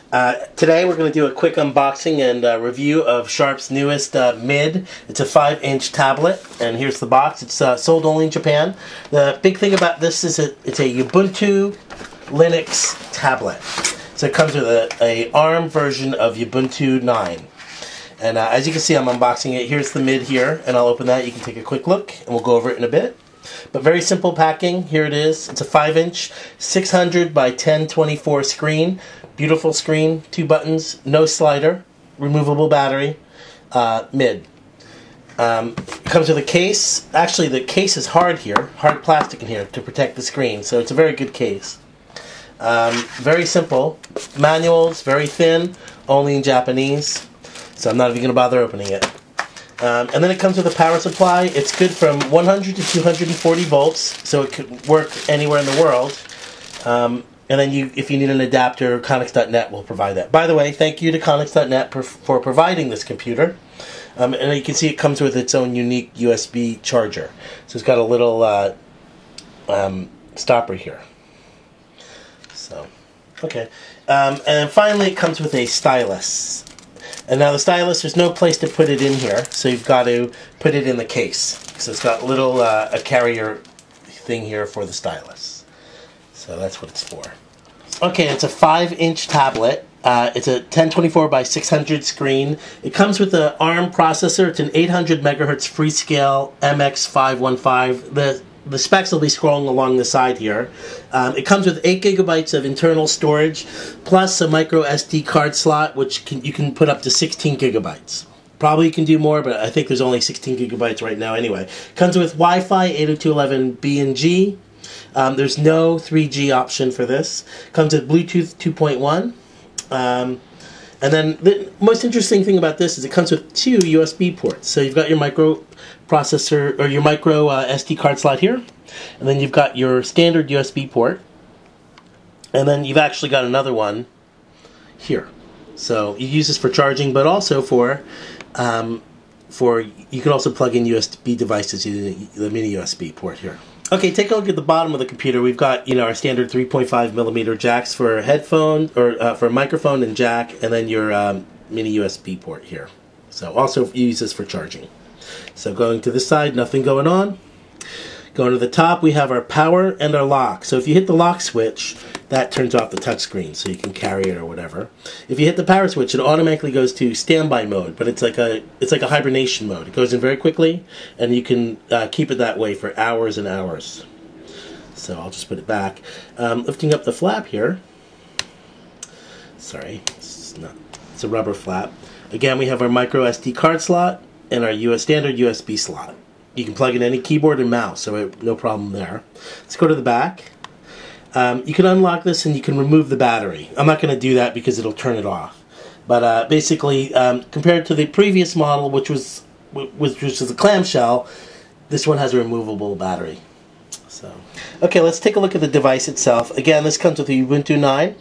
Today we're going to do a quick unboxing and review of Sharp's newest Mid. It's a 5-inch tablet, and here's the box. It's sold only in Japan. The big thing about this is it's a Ubuntu Linux tablet. So it comes with a ARM version of Ubuntu 9. And as you can see, I'm unboxing it. Here's the Mid here, and I'll open that. You can take a quick look, and we'll go over it in a bit. But very simple packing. Here it is. It's a 5-inch, 600 by 1024 screen. Beautiful screen, 2 buttons, no slider, removable battery, Mid. It comes with a case. Actually, the case is hard here, hard plastic in here to protect the screen, so it's a very good case. Very simple. Manuals, very thin, only in Japanese, so I'm not even going to bother opening it. And then it comes with a power supply. It's good from 100 to 240 volts, so it could work anywhere in the world. And then if you need an adapter, Connex.net will provide that. By the way, thank you to Connex.net for providing this computer. And you can see it comes with its own unique USB charger. So it's got a little stopper here. So, okay. And then finally it comes with a stylus. And now the stylus, there's no place to put it in here, so you've got to put it in the case. So it's got a little a carrier thing here for the stylus. So that's what it's for. Okay, it's a 5-inch tablet. It's a 1024 by 600 screen. It comes with an ARM processor. It's an 800 megahertz Freescale MX515. The specs will be scrolling along the side here. It comes with 8 gigabytes of internal storage, plus a micro SD card slot, which you can put up to 16 gigabytes. Probably you can do more, but I think there's only 16 gigabytes right now anyway. Comes with Wi-Fi 802.11b and G. There's no 3G option for this. Comes with Bluetooth 2.1. And then the most interesting thing about this is it comes with 2 USB ports. So you've got your micro processor, or your micro SD card slot here. And then you've got your standard USB port. And then you've actually got another one here. So you use this for charging, but also for you can also plug in USB devices using the mini USB port here. Okay, take a look at the bottom of the computer. We've got, our standard 3.5 millimeter jacks for headphone, or for microphone and jack, and then your mini USB port here. So also use this for charging. So going to this side, nothing going on. Going to the top, we have our power and our lock. So if you hit the lock switch, that turns off the touchscreen, so you can carry it or whatever. If you hit the power switch, it automatically goes to standby mode, but it's like a hibernation mode. It goes in very quickly, and you can keep it that way for hours and hours. So I'll just put it back. Lifting up the flap here. Sorry, it's a rubber flap. Again, we have our micro SD card slot and our standard USB slot. You can plug in any keyboard and mouse, so no problem there. Let's go to the back. You can unlock this and you can remove the battery. I'm not going to do that because it'll turn it off. But basically, compared to the previous model, which was a clamshell, this one has a removable battery. So, okay, let's take a look at the device itself. Again, this comes with the Ubuntu 9.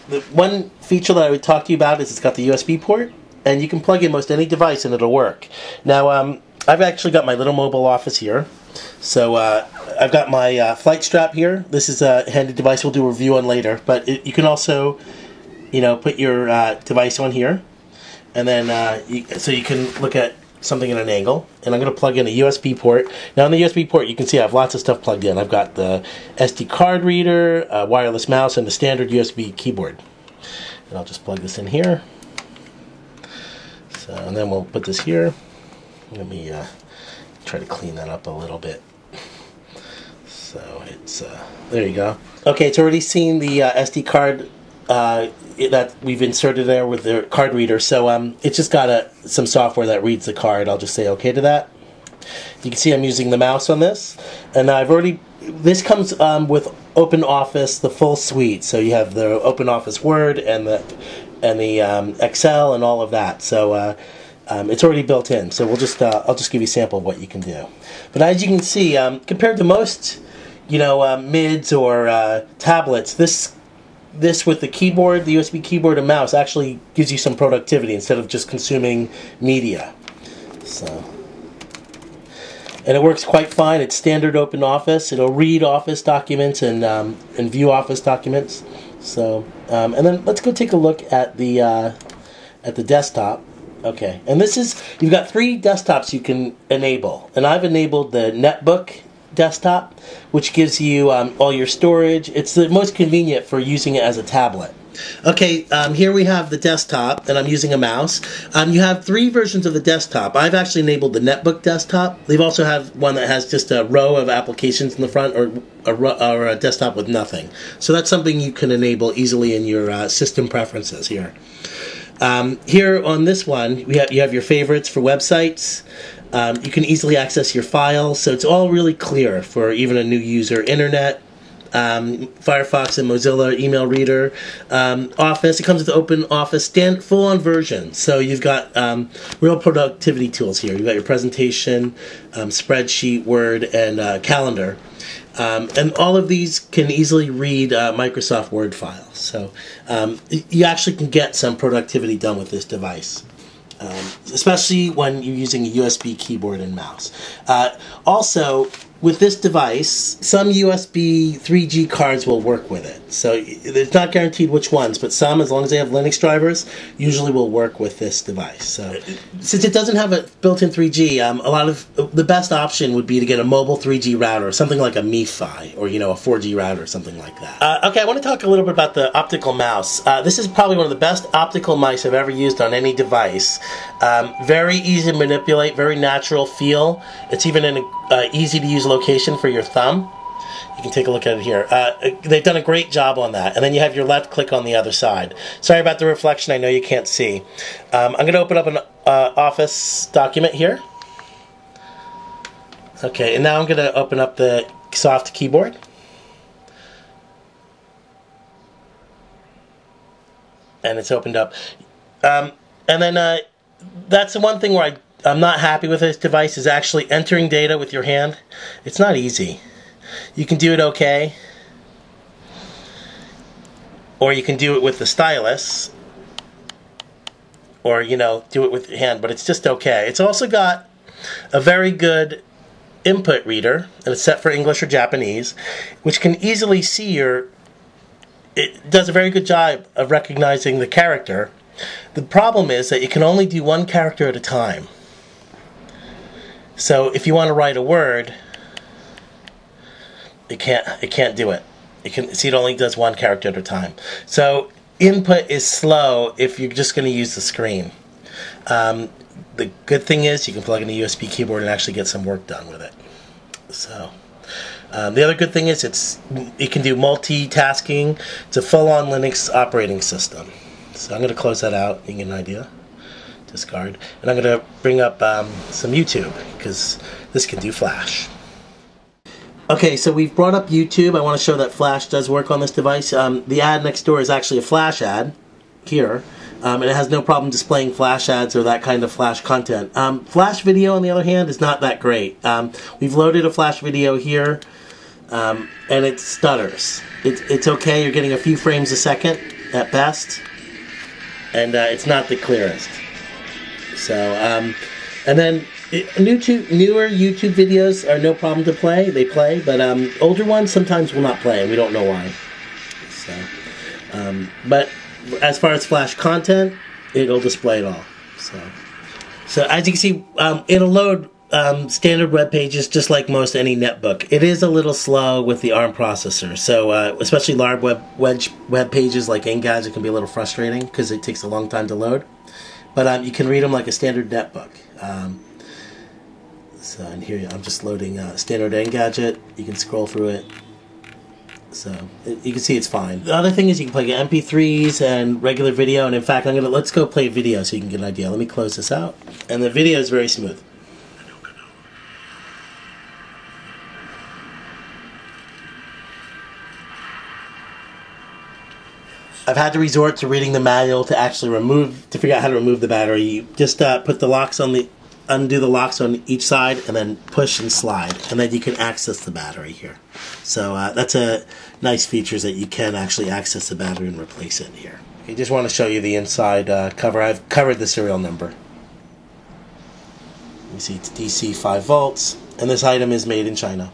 The one feature that I would talk to you about is it's got the USB port, and you can plug in most any device and it'll work. Now, I've actually got my little mobile office here. So I've got my flight strap here. This is a handy device we'll do a review on later. But you can also, put your device on here. And then, so you can look at something at an angle. And I'm going to plug in a USB port. Now on the USB port, you can see I have lots of stuff plugged in. I've got the SD card reader, a wireless mouse, and the standard USB keyboard. And I'll just plug this in here. So, and then we'll put this here. Let me try to clean that up a little bit. So it's there you go. Okay, it's already seen the SD card that we've inserted there with the card reader. So it's just got some software that reads the card. I'll just say okay to that. You can see I'm using the mouse on this, and this comes with OpenOffice, the full suite. So you have the OpenOffice Word and the Excel and all of that. So it's already built in, so I'll just give you a sample of what you can do. But as you can see, compared to most, mids or tablets, this with the keyboard, the USB keyboard and mouse, actually gives you some productivity instead of just consuming media. So, and it works quite fine. It's standard OpenOffice. It'll read Office documents and view Office documents. So, and then let's go take a look at the desktop. Okay, and this is, you've got 3 desktops you can enable, and I've enabled the netbook desktop, which gives you all your storage. It's the most convenient for using it as a tablet. Okay, here we have the desktop, and I'm using a mouse. You have 3 versions of the desktop. I've actually enabled the netbook desktop. They've also have one that has just a row of applications in the front, or a desktop with nothing. So that's something you can enable easily in your system preferences here. Here on this one, you have your favorites for websites. You can easily access your files, so it's all really clear for even a new user. Internet, Firefox and Mozilla email reader, Office. It comes with Open Office full-on version. So you've got real productivity tools here. You've got your presentation, spreadsheet, Word, and calendar. And all of these can easily read Microsoft Word files. So you actually can get some productivity done with this device. Especially when you're using a USB keyboard and mouse. Also, with this device, some USB 3G cards will work with it. So it's not guaranteed which ones, but some, as long as they have Linux drivers, usually will work with this device. So since it doesn't have a built-in 3G, the best option would be to get a mobile 3G router, something like a MiFi, or a 4G router, something like that. Okay, I want to talk a little bit about the optical mouse. This is probably one of the best optical mice I've ever used on any device. Very easy to manipulate, very natural feel. It's even in an easy-to-use location for your thumb. You can take a look at it here. They've done a great job on that. And then you have your left click on the other side. Sorry about the reflection. I know you can't see. I'm going to open up an Office document here. Okay, and now I'm going to open up the soft keyboard. And it's opened up. And then that's the one thing where I'm not happy with this device, is actually entering data with your hand. It's not easy. You can do it okay, or you can do it with the stylus, or do it with your hand, but it's just okay. It's also got a very good input reader, and it's set for English or Japanese, which can easily see it does a very good job of recognizing the character. The problem is that you can only do one character at a time. So if you want to write a word, it can't do it. See, it only does one character at a time. So input is slow if you're just going to use the screen. The good thing is you can plug in a USB keyboard and actually get some work done with it. So the other good thing is it can do multitasking. It's a full-on Linux operating system. So I'm going to close that out. You can get an idea. Discard. And I'm going to bring up some YouTube, because this can do Flash. Okay, so we've brought up YouTube. I want to show that Flash does work on this device. The ad next door is actually a Flash ad here, and it has no problem displaying Flash ads or that kind of Flash content. Flash video, on the other hand, is not that great. We've loaded a Flash video here, and it stutters. It's okay. You're getting a few frames a second at best, and it's not the clearest. So, and then newer YouTube videos are no problem to play. They play, but older ones sometimes will not play, and we don't know why. So, but as far as Flash content, it'll display it all. So as you can see, it'll load standard web pages just like most any netbook. It is a little slow with the ARM processor, so especially large web pages like Engadget can be a little frustrating because it takes a long time to load. But you can read them like a standard netbook. So and here I'm just loading standard Engadget. You can scroll through it. So you can see it's fine. The other thing is you can play MP3s and regular video. And in fact, let's go play video so you can get an idea. Let me close this out. And the video is very smooth. I've had to resort to reading the manual to actually figure out how to remove the battery. You just put the locks undo the locks on each side, and then push and slide, and then you can access the battery here. So that's a nice feature, is that you can actually access the battery and replace it here. I just want to show you the inside cover. I've covered the serial number. You see it's DC 5 volts, and this item is made in China.